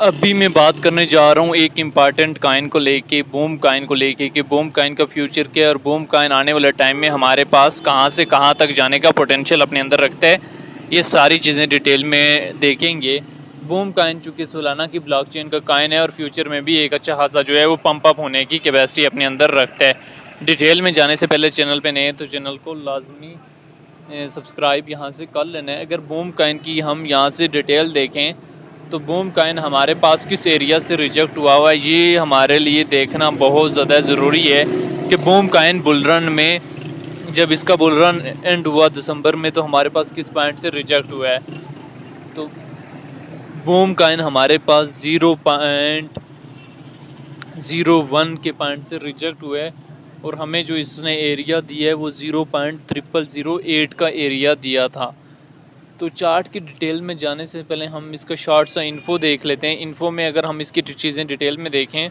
अभी मैं बात करने जा रहा हूँ एक इम्पॉर्टेंट कॉइन को लेके, बूम कॉइन को लेके, कि बूम कॉइन का फ्यूचर क्या है और बूम कॉइन आने वाले टाइम में हमारे पास कहाँ से कहाँ तक जाने का पोटेंशियल अपने अंदर रखता है। ये सारी चीज़ें डिटेल में देखेंगे। बूम कॉइन चूँकि सोलाना की ब्लॉकचेन का कॉइन है और फ्यूचर में भी एक अच्छा खासा जो है वो पंप अप होने की कैपेसिटी अपने अंदर रखता है। डिटेल में जाने से पहले चैनल पर नए हैं तो चैनल को लाजमी सब्सक्राइब यहाँ से कर लेना है। अगर बूम कॉइन की हम यहाँ से डिटेल देखें तो बूम कॉइन हमारे पास किस एरिया से रिजेक्ट हुआ है, ये हमारे लिए देखना बहुत ज़्यादा ज़रूरी है कि बूम कॉइन बुल रन में, जब इसका बुल रन एंड हुआ दिसंबर में, तो हमारे पास किस पॉइंट से रिजेक्ट हुआ है। तो बूम कॉइन हमारे पास 0.01 के पॉइंट से रिजेक्ट हुआ है और हमें जो इसने एरिया दिया है वो 0.0008 का एरिया दिया था। तो चार्ट की डिटेल में जाने से पहले हम इसका शॉर्ट सा इन्फो देख लेते हैं। इन्फो में अगर हम इसकी चीज़ें डिटेल में देखें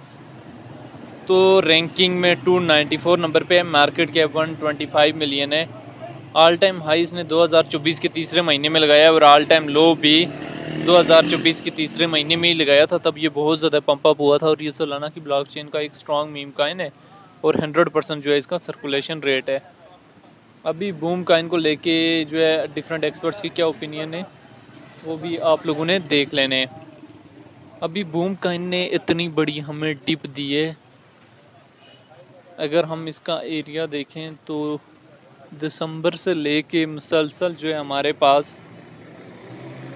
तो रैंकिंग में 294 नंबर पे है, मार्केट कैप 125 मिलियन है। ऑल टाइम हाई इसने 2024 के तीसरे महीने में लगाया और ऑल टाइम लो भी 2024 के तीसरे महीने में ही लगाया था, तब ये बहुत ज़्यादा पंप अप हुआ था। और ये सोलाना की ब्लॉकचेन का एक स्ट्रॉन्ग मीम कॉइन है और 100% जो है इसका सर्कुलेशन रेट है। अभी बूम कॉइन को लेके जो है डिफरेंट एक्सपर्ट्स की क्या ओपिनियन है वो भी आप लोगों ने देख लेने हैं। अभी बूम कॉइन ने इतनी बड़ी हमें डिप दी है, अगर हम इसका एरिया देखें तो दिसंबर से लेके मुसलसल जो है हमारे पास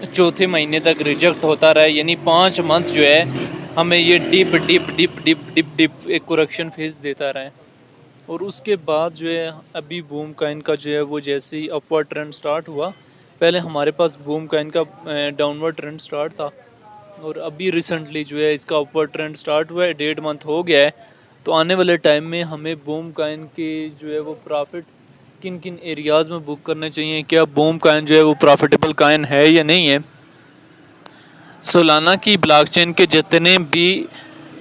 चौथे महीने तक रिजेक्ट होता रहा, यानी 5 मंथ जो है हमें ये dip dip dip dip dip dip एक करेक्शन फेज देता रहा है। और उसके बाद जो है अभी बूम कॉइन का जो है वो जैसे ही अपवर्ड ट्रेंड स्टार्ट हुआ, पहले हमारे पास बूम कॉइन का डाउनवर्ड ट्रेंड स्टार्ट था और अभी रिसेंटली जो है इसका अपवर्ड ट्रेंड स्टार्ट हुआ है, 1.5 मंथ हो गया है। तो आने वाले टाइम में हमें बूम कॉइन के जो है वो प्रॉफिट किन किन एरियाज़ में बुक करने चाहिए, क्या बूम कॉइन जो है वो प्रॉफिटेबल कॉइन है या नहीं है। सोलाना की ब्लॉकचेन के जितने भी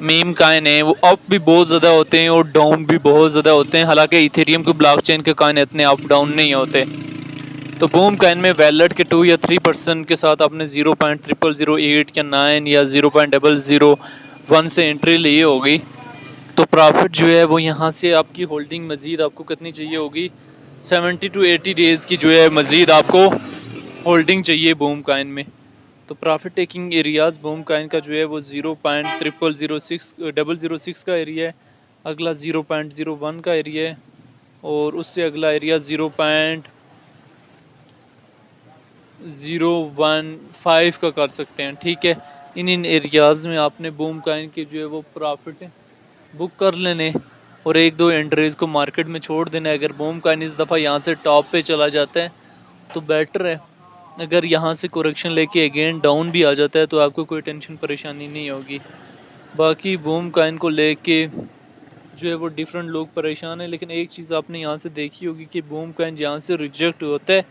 मीम कॉइन है वो अप भी बहुत ज़्यादा होते हैं और डाउन भी बहुत ज़्यादा होते हैं, हालांकि इथेरियम के ब्लॉकचेन के कॉइन इतने अप डाउन नहीं होते। तो बूम कॉइन में वैलेट के 2 या 3% के साथ आपने 0.0008 या 9 या 0.001 से एंट्री ली होगी, तो प्रॉफिट जो है वो यहाँ से आपकी होल्डिंग मज़ीद आपको कितनी चाहिए होगी, 70 to 80 डेज़ की जो है मज़ीद आपको होल्डिंग चाहिए बूम कॉइन में। तो profit taking areas boom coin का जो है वो 0.0006 का एरिया है, अगला 0.01 का एरिया है और उससे अगला एरिया 0.015 का कर सकते हैं। ठीक है, इन एरियाज़ में आपने बूम कॉइन के जो है वो प्रॉफिट बुक कर लेने और 1-2 एंट्रीज़ को मार्केट में छोड़ देना। अगर बूम कॉइन इस दफ़ा यहाँ से टॉप पे चला जाता है तो बेटर है, अगर यहाँ से करेक्शन लेके अगेन डाउन भी आ जाता है तो आपको कोई टेंशन परेशानी नहीं होगी। बाकी बूम कॉइन को लेके जो है वो डिफरेंट लोग परेशान हैं, लेकिन एक चीज़ आपने यहाँ से देखी होगी कि बूम कॉइन जहाँ से रिजेक्ट होता है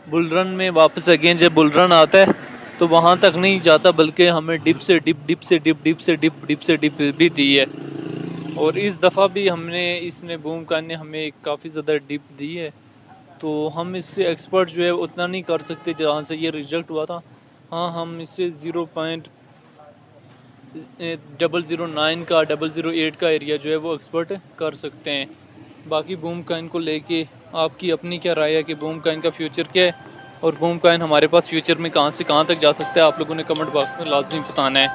बुल रन में वापस अगेन जब बुल रन आता है तो वहाँ तक नहीं जाता, बल्कि हमें डिप से डिप डिप से डिप डिप से डिप डिप से डिप भी दी है। और इस दफ़ा भी इसने बूम कॉइन ने हमें काफ़ी ज़्यादा डिप दी है, तो हम इससे एक्सपर्ट जो है उतना नहीं कर सकते जहाँ से ये रिजेक्ट हुआ था। हाँ, हम इससे 0.009 का 008 का एरिया जो है वो एक्सपर्ट कर सकते हैं। बाकी बूम कॉइन को लेके आपकी अपनी क्या राय है कि बूम कॉइन का फ्यूचर क्या है और बूम कॉइन हमारे पास फ्यूचर में कहाँ से कहाँ तक जा सकता है, आप लोगों ने कमेंट बॉक्स में लाजमी बताना है।